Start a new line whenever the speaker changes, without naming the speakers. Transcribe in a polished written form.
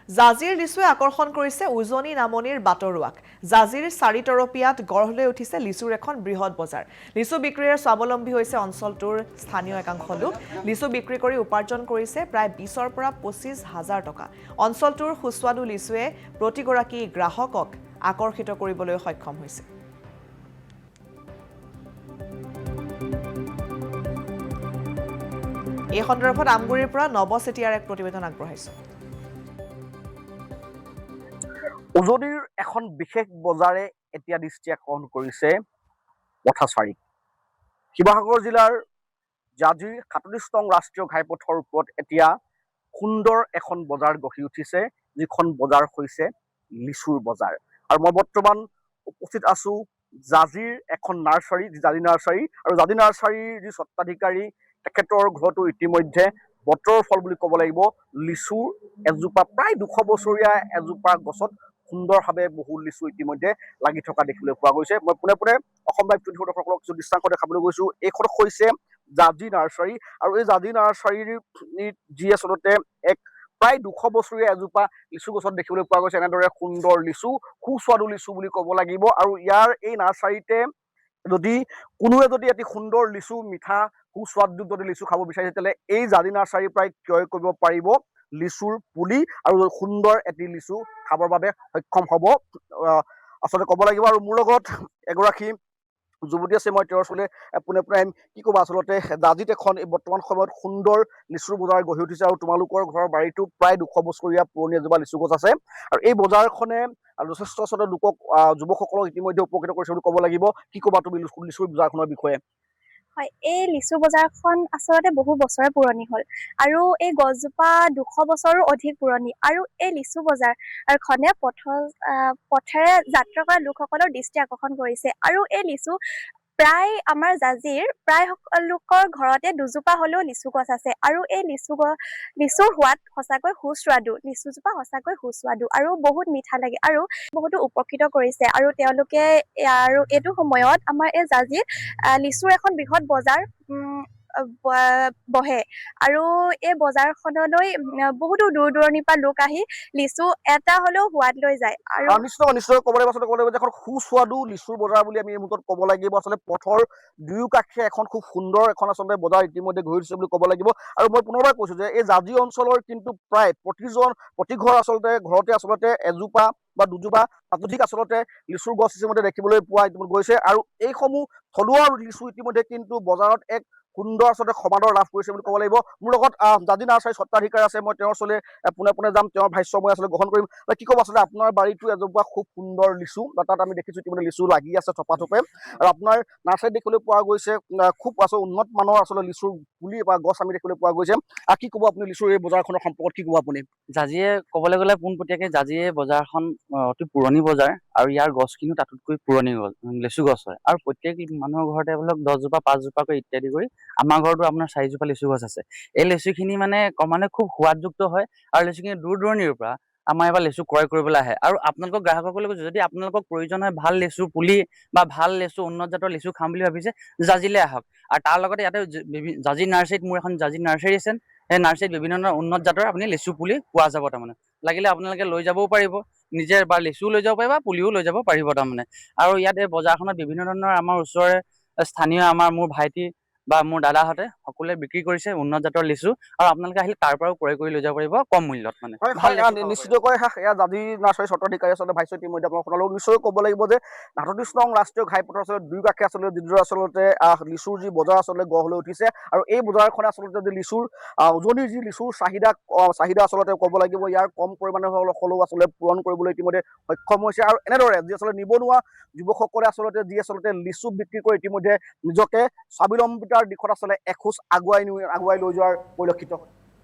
জাজিৰ লিচুৱে আকৰ্ষণ কৰিছে উজনি নামনিৰ বাটৰুৱাক। জাজিৰ চাৰিতৰপীয়াত গঢ় লৈ উঠিছে লিচুৰ এখন বৃহৎ বজাৰ। লিচু বিক্ৰীৰে স্বাৱলম্বী হৈছে অঞ্চলটোৰ স্থানীয় একাংশ লোক। লিচু বিক্ৰী কৰি উপাৰ্জন কৰিছে প্ৰায় 20ৰ পৰা 25,000 টকা। অঞ্চলটোৰ সুস্বাদু লিচুৱে প্ৰতিগৰাকী গ্ৰাহকক আকৰ্ষিত কৰিবলৈ সক্ষম হৈছে। এই সন্দৰ্ভত আমগুৰিৰ পৰা নৱ চেতিয়াৰ এক প্ৰতিবেদন আগবঢ়াইছে।
উজনিৰ এখন বিশেষ বজাৰে এতিয়া দৃষ্টি আকৰ্ষণ কৰিছে পথাচাৰীক। শিৱসাগৰ জিলাৰ জাজিৰ 37 নং ৰাষ্ট্ৰীয় ঘাইপথৰ ওপৰত এতিয়া সুন্দৰ এখন বজাৰ গঢ়ি উঠিছে, যিখন বজাৰ হৈছে লিচুৰ বজাৰ। আৰু মই বৰ্তমান উপস্থিত আছো জাজিৰ এখন নাৰ্চাৰী, জাজি নাৰ্চাৰী, আৰু জাজি নাৰ্চাৰীৰ যি স্বত্বাধিকাৰী তেখেতৰ ঘৰতো ইতিমধ্যে বতৰৰ ফল বুলি ক'ব লাগিব লিচুৰ এজোপা প্ৰায় 200 বছৰীয়া এজোপা গছত সুন্দৰভাৱে বহু লিচু ইতিমধ্যে লাগি থকা দেখিবলৈ পোৱা গৈছে। মই পোনে পোনে অসম লাইভ 24 দৰ্শকক কিছু দৃশ্যাংশ দেখাবলৈ গৈছো। এইখন হৈছে জাজি নাৰ্চাৰী, আৰু এই জাজি নাৰ্চাৰীৰ যি আচলতে এক প্ৰায় 200 বছৰীয়া এজোপা লিচু গছত দেখিবলৈ পোৱা গৈছে এনেদৰে সুন্দৰ লিচু, সুস্বাদু লিচু বুলি ক'ব লাগিব। আৰু ইয়াৰ এই নাৰ্চাৰীতে যদি কোনোৱে যদি এটি সুন্দৰ লিচু, মিঠা সুস্বাদযুক্ত যদি লিচু খাব বিচাৰে তেতিয়াহ'লে এই জাজি নাৰ্চাৰীৰ পৰাই ক্ৰয় কৰিব পাৰিব লিচুৰ পুলি, আৰু সুন্দৰ এটি লিচু খাবৰ বাবে সক্ষম হ'ব আচলতে ক'ব লাগিব। আৰু মোৰ লগত এগৰাকী যুৱতী আছে, মই তেওঁৰ ওচৰলৈ পোনে পোনে আহিম। কি ক'বা আচলতে জাজিত এখন এই বৰ্তমান সময়ত সুন্দৰ লিচুৰ বজাৰ গঢ়ি উঠিছে, আৰু তোমালোকৰ ঘৰৰ বাৰীতো প্ৰায় 200 বছৰীয়া পুৰণি এজোপা লিচু গছ আছে, আৰু এই বজাৰখনে যথেষ্ট আচলতে লোকক যুৱকসকলক ইতিমধ্যে উপকৃত কৰিছে বুলি ক'ব লাগিব। কি ক'বা তুমি লিচুৰ বজাৰখনৰ বিষয়ে?
হয়, এই লিচু বজাৰখন আচলতে বহু বছৰে পুৰণি হ'ল, আৰু এই গছজোপা 200 বছৰো অধিক পুৰণি। আৰু এই লিচু বজাৰখনে পথেৰে যাত্ৰা কৰা লোকসকলৰ দৃষ্টি আকৰ্ষণ কৰিছে। আৰু এই লিচু প্ৰায় আমাৰ জাজিৰ প্ৰায় লোকৰ ঘৰতে দুজোপা হ'লেও লিচু গছ আছে, আৰু এই লিচুৰ সোৱাদ সঁচাকৈ সুস্বাদু। লিচুজোপা সঁচাকৈ সুস্বাদু আৰু বহুত মিঠা লাগে, আৰু বহুতো উপকৃত কৰিছে। আৰু তেওঁলোকে আৰু এইটো সময়ত আমাৰ এই জাজিত লিচুৰ এখন বৃহৎ বজাৰ বহে, আৰু এই বজাৰখনলৈ বহুতো দূৰ দূৰণিৰ পৰা লোক আহি লিচু এটা হ'লেও সোৱাদ লৈ যায়। আৰু
নিশ্চয় ক'ব লাগিব, আচলতে ক'ব লাগিব যে এখন সুস্বাদু লিচুৰ বজাৰ বুলি আমি এই মুহূৰ্তত ক'ব লাগিব। আচলতে পথৰ দুয়ো কাষে এখন খুব সুন্দৰ এখন আচলতে বজাৰ ইতিমধ্যে গঢ়ি উঠিছে বুলি ক'ব লাগিব। আৰু মই পুনৰবাৰ কৈছো যে এই জাজি অঞ্চলৰ কিন্তু প্ৰায় প্ৰতি ঘৰ আচলতে ঘৰতে আচলতে এজোপা বা দুজোপা ততোধিক আচলতে লিচুৰ গছ ইতিমধ্যে দেখিবলৈ পোৱা গৈছে, আৰু এইসমূহ থলুৱা লিচু ইতিমধ্যে কিন্তু বজাৰত এক সুন্দৰ আচলতে সমাদৰ লাভ কৰিছে বুলি ক'ব লাগিব। মোৰ লগত জাজি নাৰ্চাৰী স্বত্বাধিকাৰী আছে, মই তেওঁৰ ওচৰলৈ পোনে পোনে যাম, তেওঁৰ ভাষ্য মই আচলতে গ্ৰহণ কৰিম। কি ক'ব আচলতে আপোনাৰ বাৰীতো এজোপা খুব সুন্দৰ লিচু, বা তাত আমি দেখিছো ইতিমধ্যে লিচু লাগি আছে থোপে, আৰু আপোনাৰ নাৰ্চাৰীত দেখিবলৈ পোৱা গৈছে খুব আচলতে উন্নত মানৰ আচলতে লিচুৰ পুলি বা গছ আমি দেখিবলৈ পোৱা গৈছে। কি ক'ব আপুনি লিচুৰ এই বজাৰখনৰ সম্পৰ্কত, কি ক'ব আপুনি?
জাজিয়ে ক'বলৈ গ'লে পোনপটীয়াকৈ জাজিয়ে বজাৰখন অতি পুৰণি বজাৰ, আৰু ইয়াৰ গছখিনিও তাতোতকৈ পুৰণি লিচু গছ হয়। আৰু প্ৰত্যেক মানুহৰ ঘৰতে বোলক 10জোপা 5জোপাকৈ ইত্যাদি কৰি আমাৰ ঘৰতো আপোনাৰ 4জোপা লিচু গছ আছে। এই লিচুখিনি মানে খুব সোৱাদযুক্ত হয়, আৰু লিচুখিনি দূৰ দূৰণিৰ পৰা আমাৰ এবাৰ লিচু ক্ৰয় কৰিবলৈ আহে। আৰু আপোনালোকক গ্ৰাহকসকলে কৈছো, যদি আপোনালোকক প্ৰয়োজন হয় ভাল লিচু পুলি বা ভাল লিচু, উন্নত জাতৰ লিচু খাম বুলি ভাবিছে, জাজিলৈ আহক। আৰু তাৰ লগতে ইয়াতে জাজি নাৰ্চাৰীত মোৰ এখন জাজি নাৰ্চাৰী আছে, সেই নাৰ্চাৰীত বিভিন্ন ধৰণৰ উন্নত জাতৰ আপুনি লিচু পুলি পোৱা যাব। তাৰমানে লাগিলে আপোনালোকে লৈ যাবও পাৰিব, নিজে বা লিচুও লৈ যাব পাৰিব বা পুলিও লৈ যাব পাৰিব তাৰমানে। আৰু ইয়াত এই বজাৰখনত বিভিন্ন ধৰণৰ আমাৰ ওচৰৰে স্থানীয় মোৰ ভাইটি বা মোৰ দাদাহঁতে সকলোৱে বিক্ৰী কৰিছে উন্নত জাতৰ লিচু, আৰু আপোনালোকে আহিলে তাৰ পৰাও ক্ৰয় কৰি লৈ যাব পাৰিব কম মূল্যত। মানে
নিশ্চিতকৈ এয়া জাজি নাৰ্চাৰী স্বত্বাধিকাৰী আচলতে ভাষ্য ইতিমধ্যে আপোনাক শুনালো। নিশ্চয় ক'ব লাগিব যে 38 নং ৰাষ্ট্ৰীয় ঘাইপথৰ আচলতে দুয়ো কাষে আচলতে যিদৰে আচলতে লিচুৰ যি বজাৰ আচলতে গঢ় লৈ উঠিছে, আৰু এই বজাৰখনে আচলতে যি লিচুৰ উজনিৰ যি লিচুৰ চাহিদা আচলতে ক'ব লাগিব ইয়াৰ কম পৰিমাণে হ'লেও আচলতে পূৰণ কৰিবলৈ ইতিমধ্যে সক্ষম হৈছে। আৰু এনেদৰে যি আচলতে নিবনুৱা যুৱকসকলে আচলতে লিচু বিক্ৰী কৰি ইতিমধ্যে নিজকে স্বাৱলম্বিতাৰ দিশত আচলতে এখোজ আগুৱাই লৈ যোৱাৰ পৰিলক্ষিত